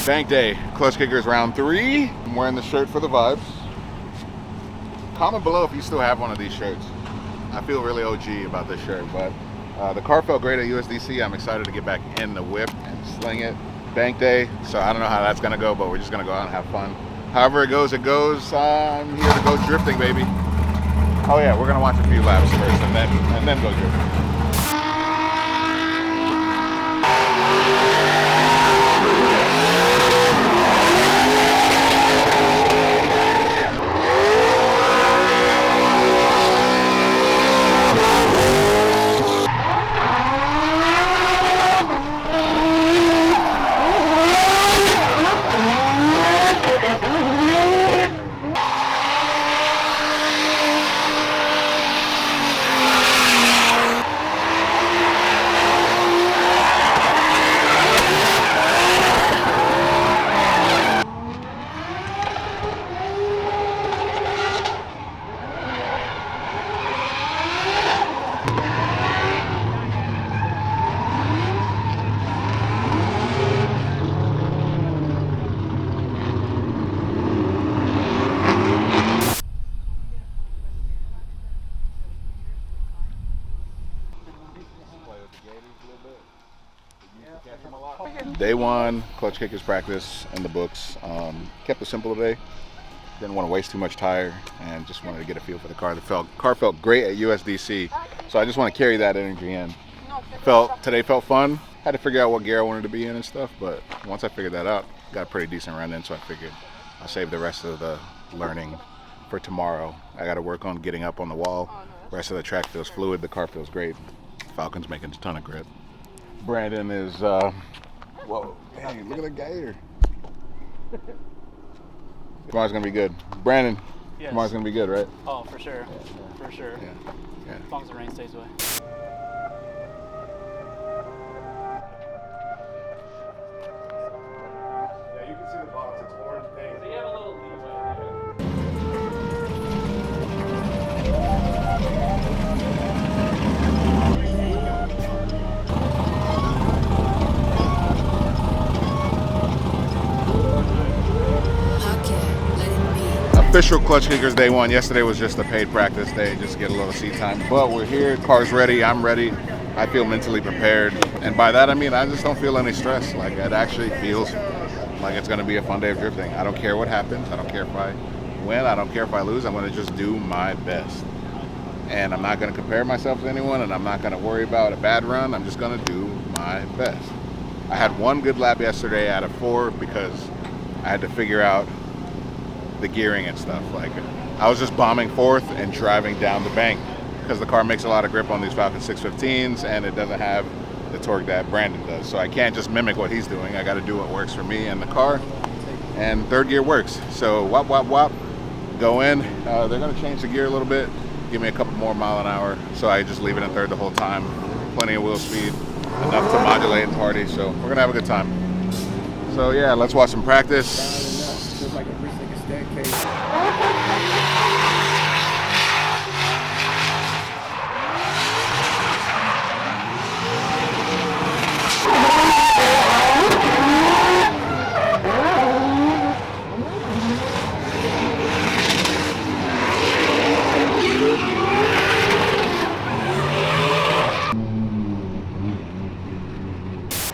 Bank day, Klutch Kickers round 3. I'm wearing the shirt for the vibes. Comment below if you still have one of these shirts. I feel really OG about this shirt, but the car felt great at USDC. I'm excited to get back in the whip and sling it. Bank day, so I don't know how that's gonna go, but we're just gonna go out and have fun. However it goes, it goes. I'm here to go drifting, baby. Oh yeah, we're gonna watch a few laps first and then go drifting. Day 1, Klutch Kickers practice in the books. Kept it simple today. Didn't want to waste too much tire and just wanted to get a feel for the car. The car felt great at USDC, so I just want to carry that energy in. Today felt fun. Had to figure out what gear I wanted to be in and stuff, but once I figured that out, got a pretty decent run in, so I figured I'll save the rest of the learning for tomorrow. I got to work on getting up on the wall. The rest of the track feels fluid. The car feels great. Falcon's making a ton of grip. Brandon is whoa, hey, look at the gator. Tomorrow's gonna be good. Brandon, yes. Tomorrow's gonna be good, right? Oh, for sure. Yeah. For sure. Yeah. As long as the rain stays away. Yeah, you can see the box. It's orange paint. So you have a little leeway there. Official Klutch Kickers day 1. Yesterday was just a paid practice day, just to get a little seat time. But we're here, car's ready, I'm ready. I feel mentally prepared. And by that I mean I just don't feel any stress. Like it actually feels like it's gonna be a fun day of drifting. I don't care what happens. I don't care if I win. I don't care if I lose. I'm gonna just do my best. And I'm not gonna compare myself to anyone, and I'm not gonna worry about a bad run. I'm just gonna do my best. I had 1 good lap yesterday out of 4 because I had to figure out the gearing and stuff. Like I was just bombing 4th and driving down the bank because the car makes a lot of grip on these Falcon 615s and it doesn't have the torque that Brandon does. So I can't just mimic what he's doing. I got to do what works for me and the car. And 3rd gear works. So whop, whop, whop, go in. They're going to change the gear a little bit, give me a couple more mile an hour. So I just leave it in 3rd the whole time. Plenty of wheel speed, enough to modulate and party. So we're going to have a good time. So yeah, let's watch some practice. Like a staircase.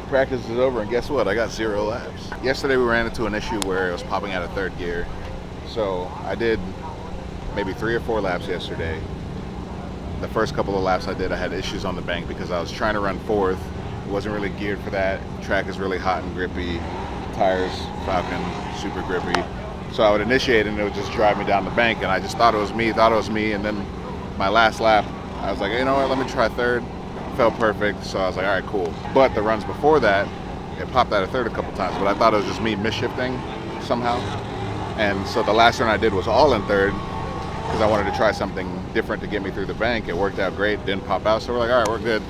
Practice is over and guess what? I got 0 laps. Yesterday we ran into an issue where it was popping out of 3rd gear. So I did maybe 3 or 4 laps yesterday. The first couple of laps I did, I had issues on the bank because I was trying to run 4th. It wasn't really geared for that. The track is really hot and grippy. Tires, Falcon, super grippy. So I would initiate and it would just drive me down the bank, and I just thought it was me, and then my last lap, I was like, you know what, let me try 3rd. Felt perfect, so I was like, all right, cool. But the runs before that, it popped out of 3rd a couple times, but I thought it was just me misshifting somehow. And so the last run I did was all in 3rd because I wanted to try something different to get me through the bank. It worked out great, didn't pop out, so we're like, all right, we're good.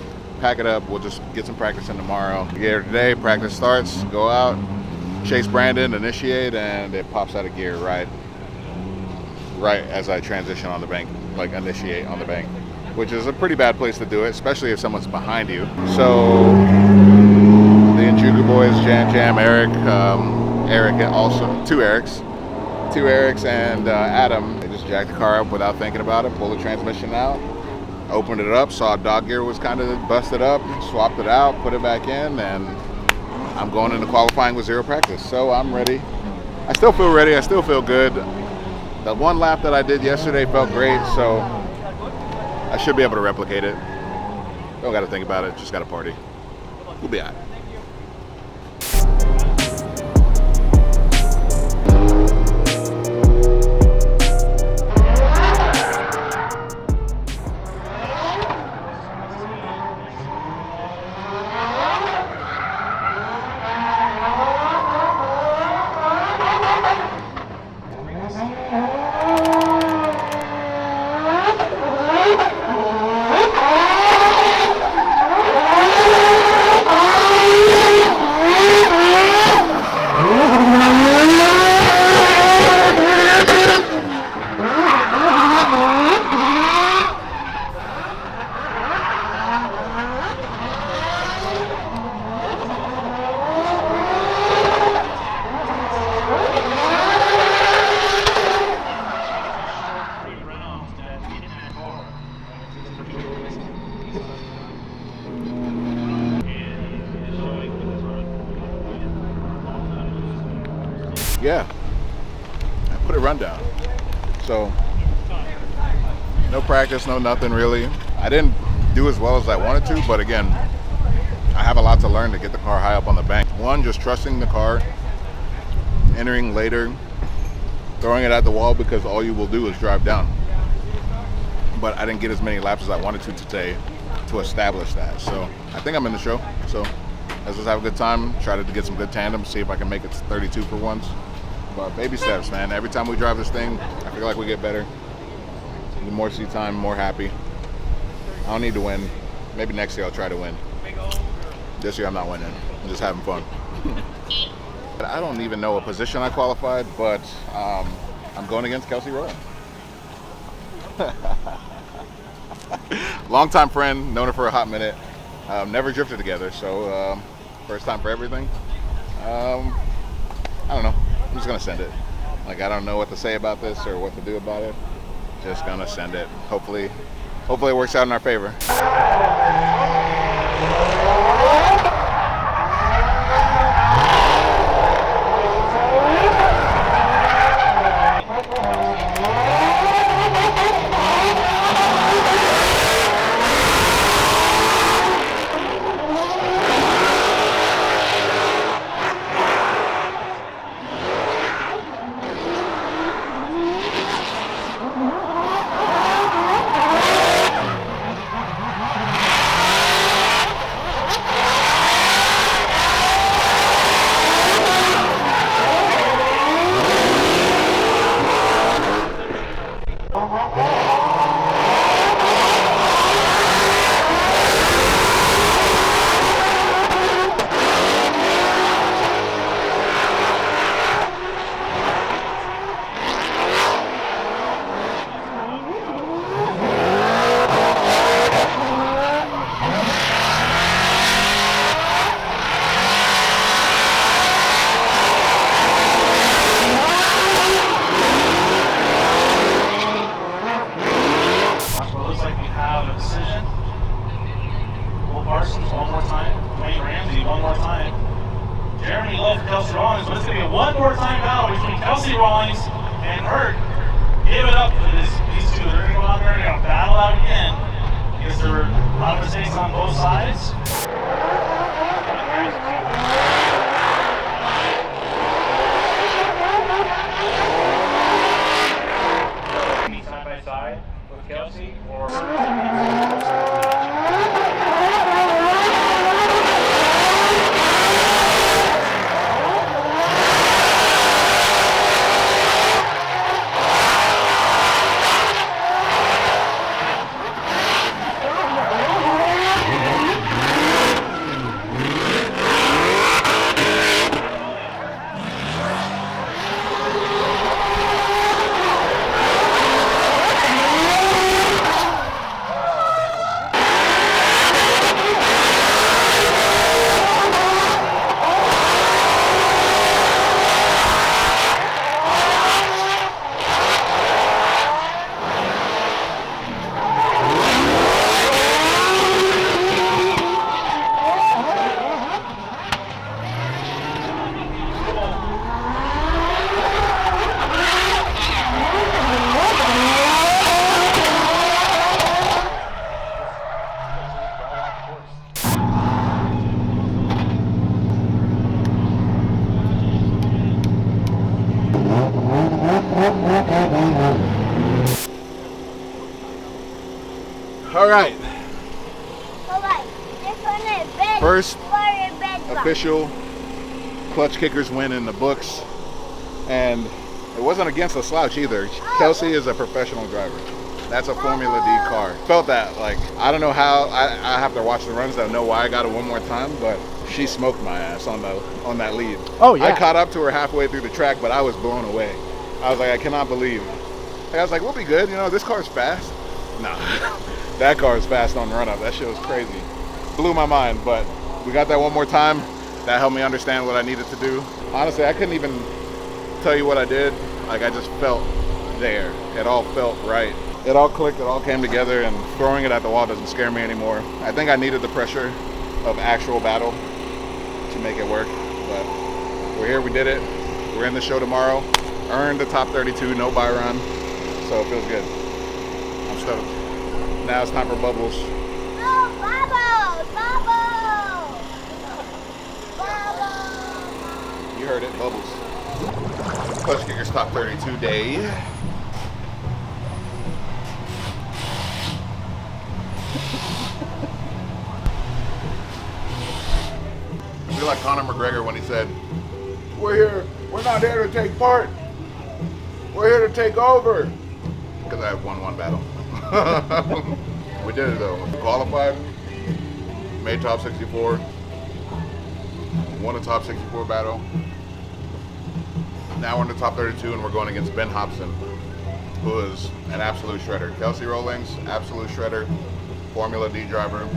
Pack it up, we'll just get some practice in tomorrow. Gear today, practice starts, go out, chase Brandon, initiate, and it pops out of gear right as I transition on the bank, like initiate on the bank, which is a pretty bad place to do it, especially if someone's behind you. So the Enjuku boys, Jam, Eric, Eric and also two Erics and Adam. They just jacked the car up without thinking about it, pulled the transmission out, opened it up, saw dog gear was kind of busted up, swapped it out, put it back in, and I'm going into qualifying with zero practice. So I'm ready. I still feel ready. I still feel good. The one lap that I did yesterday felt great, so I should be able to replicate it. Don't got to think about it. Just got to party. We'll be all right. Yeah, I put a rundown. So no practice, no nothing really. I didn't do as well as I wanted to, but again, I have a lot to learn to get the car high up on the bank. One, just trusting the car, entering later, throwing it at the wall because all you will do is drive down. But I didn't get as many laps as I wanted to today to establish that. So I think I'm in the show. So let's just have a good time, try to get some good tandem, see if I can make it to 32 for once. But baby steps, man. Every time we drive this thing, I feel like we get better. The more seat time, more happy. I don't need to win. Maybe next year I'll try to win. This year I'm not winning. I'm just having fun. I don't even know what position I qualified, but I'm going against Kelsey Rowland. Longtime friend, known her for a hot minute. Never drifted together, so first time for everything. I don't know. I'm just gonna send it. Like, I don't know what to say about this or what to do about it. Just gonna send it. Hopefully it works out in our favor. And Hurt, give it up for these two. They're going to go out there and they're going to battle out again because there were a lot of mistakes on both sides. Side by side with Kelsey or All right. Alright, this one is bed. First bed official Klutch Kickers win in the books, and it wasn't against a slouch either. Kelsey is a professional driver. That's a Formula D car. Felt that, like, I don't know how, I have to watch the runs to know why I got it one more time, but she smoked my ass on that lead. Oh, yeah. I caught up to her halfway through the track, but I was blown away. I was like, I cannot believe. I was like, we'll be good, you know, this car's fast. Nah, that car is fast on run up. That shit was crazy. Blew my mind, but we got that one more time. That helped me understand what I needed to do. Honestly, I couldn't even tell you what I did. Like, I just felt there. It all felt right. It all clicked, it all came together, and throwing it at the wall doesn't scare me anymore. I think I needed the pressure of actual battle to make it work, but we're here, we did it. We're in the show tomorrow. Earned the top 32, no buy run, so it feels good. I'm stoked. Now it's time for bubbles. Oh, bubbles! You heard it, bubbles. Klutch Kickers top 32 day. I feel like Conor McGregor when he said, we're not here to take part. We're here to take over. Because I have won one battle. We did it though. Qualified, made top 64, won a top 64 battle. Now we're in the top 32 and we're going against Ben Hobson, who is an absolute shredder. Kelsey Rollings, absolute shredder, Formula D driver.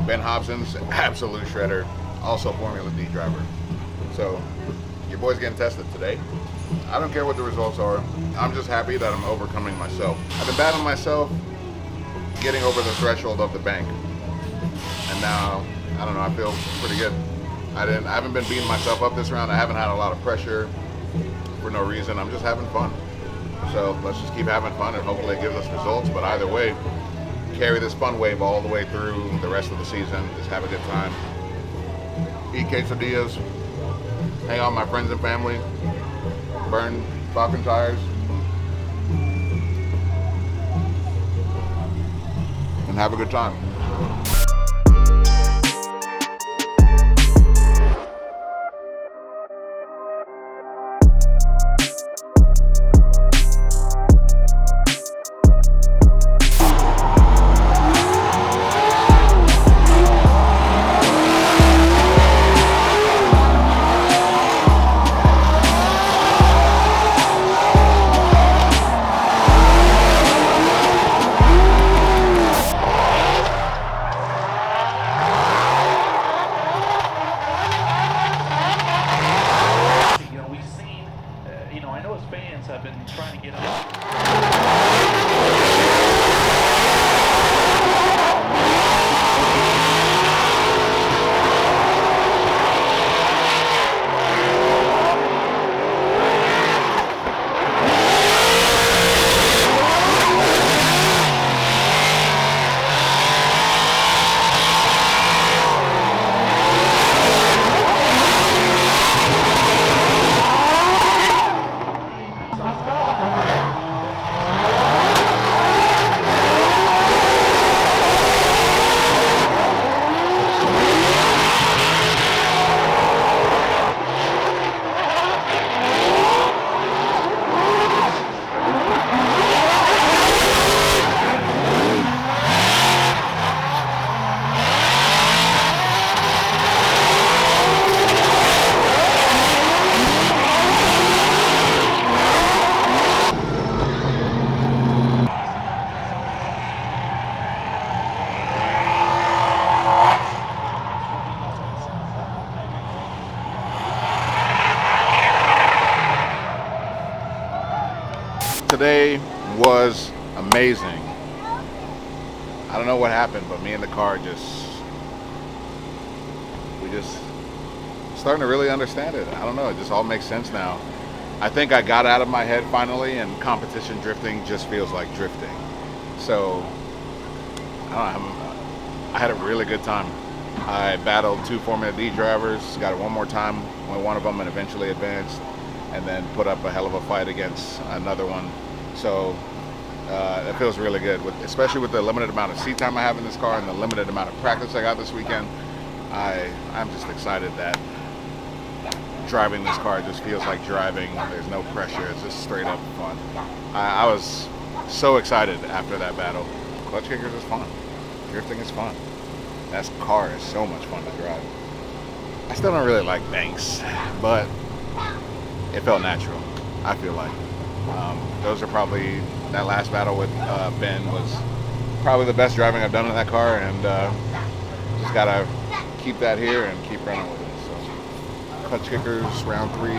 Ben Hobson's absolute shredder, also Formula D driver. So your boy's getting tested today. I don't care what the results are. I'm just happy that I'm overcoming myself. I've been battling myself, getting over the threshold of the bank. And now, I don't know, I feel pretty good. I haven't been beating myself up this round. I haven't had a lot of pressure for no reason. I'm just having fun. So let's just keep having fun and hopefully it gives us results. But either way, carry this fun wave all the way through the rest of the season. Just have a good time. Eat quesadillas. Hang out with my friends and family. Burn Falcon tires. And have a good time. I've been trying to get out. Today was amazing. I don't know what happened, but me and the car we just starting to really understand it. I don't know, it just all makes sense now. I think I got out of my head finally, and competition drifting just feels like drifting. So, I don't know, I had a really good time. I battled 2 Formula D drivers, got it one more time with one of them and eventually advanced, and then put up a hell of a fight against another one. So It feels really good, especially with the limited amount of seat time I have in this car and the limited amount of practice I got this weekend. I'm just excited that driving this car just feels like driving. There's no pressure. It's just straight up fun. I was so excited after that battle. Klutch Kickers is fun. Drifting is fun. That car is so much fun to drive. I still don't really like banks, but it felt natural, I feel like. Those are probably, that last battle with Ben was probably the best driving I've done in that car, and just gotta keep that here and keep running with it. So, Klutch Kickers round 3.